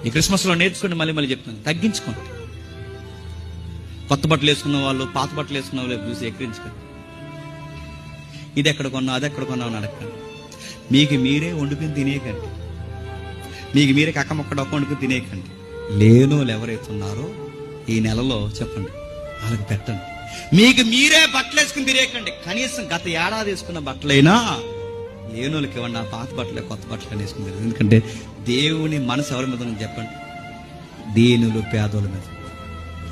ఈ క్రిస్మస్లో నేర్చుకోండి. మళ్ళీ మళ్ళీ చెప్తాను, తగ్గించుకోండి. కొత్త బట్టలు వేసుకున్న వాళ్ళు పాత బట్టలు వేసుకున్న వాళ్ళు చూసి ఎక్కిరించుకోండి. ఇది ఎక్కడ కొన్నావు, అది ఎక్కడ కొన్నావు అని అడగండి. మీకు మీరే వండుకుని తినేయకండి. మీకు మీరే కక్క మొక్క డొక్క వండుకుని తినేయకండి. లేనోళ్ళు ఎవరైతే ఉన్నారో ఈ నెలలో చెప్పండి, వాళ్ళకి పెట్టండి. మీకు మీరే బట్టలు వేసుకుని తినేయకండి. కనీసం గత ఏడాది వేసుకున్న బట్టలైనా లేనోళ్ళకి ఇవ్వండి. ఆ పాత బట్టలే కొత్త బట్టలు వేసుకుని తినేది. ఎందుకంటే దేవుని మనసు ఎవరి మీద ఉంది చెప్పండి? దీనులు పేదోళ్ళ మీద.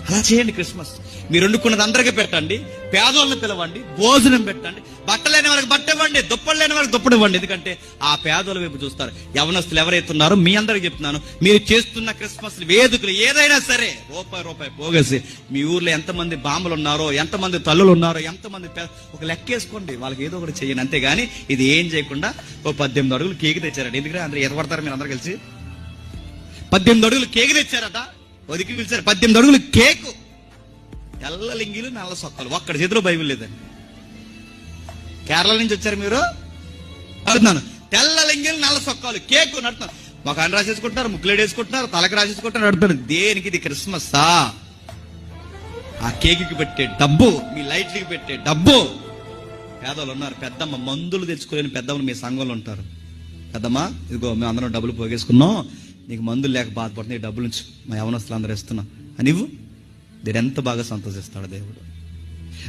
అలా చేయండి. క్రిస్మస్ మీరు వండుకున్నది అందరికీ పెట్టండి, పేదోళ్ళని పిలవండి, భోజనం పెట్టండి, బట్టలు లేని వాళ్ళకి బట్ట ఇవ్వండి, దుప్పలు లేని వాళ్ళకి దుప్పటి ఇవ్వండి. ఎందుకంటే ఆ పేదోళ్ళ వైపు చూస్తారు. యవనస్తులు ఎవరైతే ఉన్నారో మీ అందరికి చెప్తున్నాను, మీరు చేస్తున్న క్రిస్మస్ వేదికలు ఏదైనా సరే రూపాయి పోగేసి మీ ఊర్లో ఎంతమంది బామ్మలు ఉన్నారో, ఎంతమంది తల్లులు ఉన్నారో, ఎంతమంది ఒక లెక్కేసుకోండి. వాళ్ళకి ఏదో ఒకటి చేయండి. అంతేగాని ఇది ఏం చేయకుండా 18 అడుగులు కేక్ తెచ్చారండి. ఎందుకంటే అందరూ ఎదపడతారు మీరు అందరు కలిసి. 18 అడుగులు కేక్ తెచ్చారట, ఒదికి పిలిచారు. 18 అడుగులు కేకు, తెల్ల లింగిలు నల్ల సొక్కలు, ఒక్కడి చేతిలో బైబిల్ లేదండి. కేరళ నుంచి వచ్చారు మీరు అడుగుతున్నాను. తెల్ల లింగిలు నల్ల సొక్కలు కేకు నడుతున్నారు. మొఖాన్ని రాసేసుకుంటున్నారు, ముక్కులేడు వేసుకుంటున్నారు, తలకి రాసేసుకుంటారు, నడుతున్నారు. దేనికి? ఇది క్రిస్మస్సా? ఆ కేకుకి పెట్టే డబ్బు, మీ లైట్లకి పెట్టే డబ్బు. పేదలు ఉన్నారు. పెద్దమ్మ మందులు తెచ్చుకోలేని పెద్దమ్మలు మీ సంఘంలో ఉంటారు. పెద్దమ్మ ఇదిగో మేము అందరం డబ్బులు పోగేసుకున్నాం, నీకు మందులు లేక బాధపడుతుంది, డబ్బుల నుంచి మా యవనస్తులు అందరూ ఇస్తున్నాం అని ఇవ్వు. దేవుడు ఎంత బాగా సంతోషిస్తాడు దేవుడు.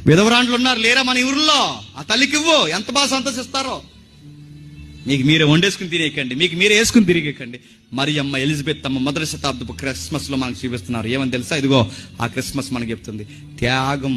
విధవరాండ్లు ఉన్నారు లేరా మన ఊర్లో, ఆ తల్లికి ఇవ్వు, ఎంత బాగా సంతోషిస్తారో. మీకు మీరే వండేసుకుని తినేయకండి, మీకు మీరే వేసుకుని తిరిగేకండి. మరియమ్మ ఎలిజబెత్ అమ్మ మొదటి శతాబ్దపు క్రిస్మస్ లో మనకు చూపిస్తున్నారు. ఏమని తెలుసా? ఇదిగో ఆ క్రిస్మస్ మనకు చెప్తుంది, త్యాగం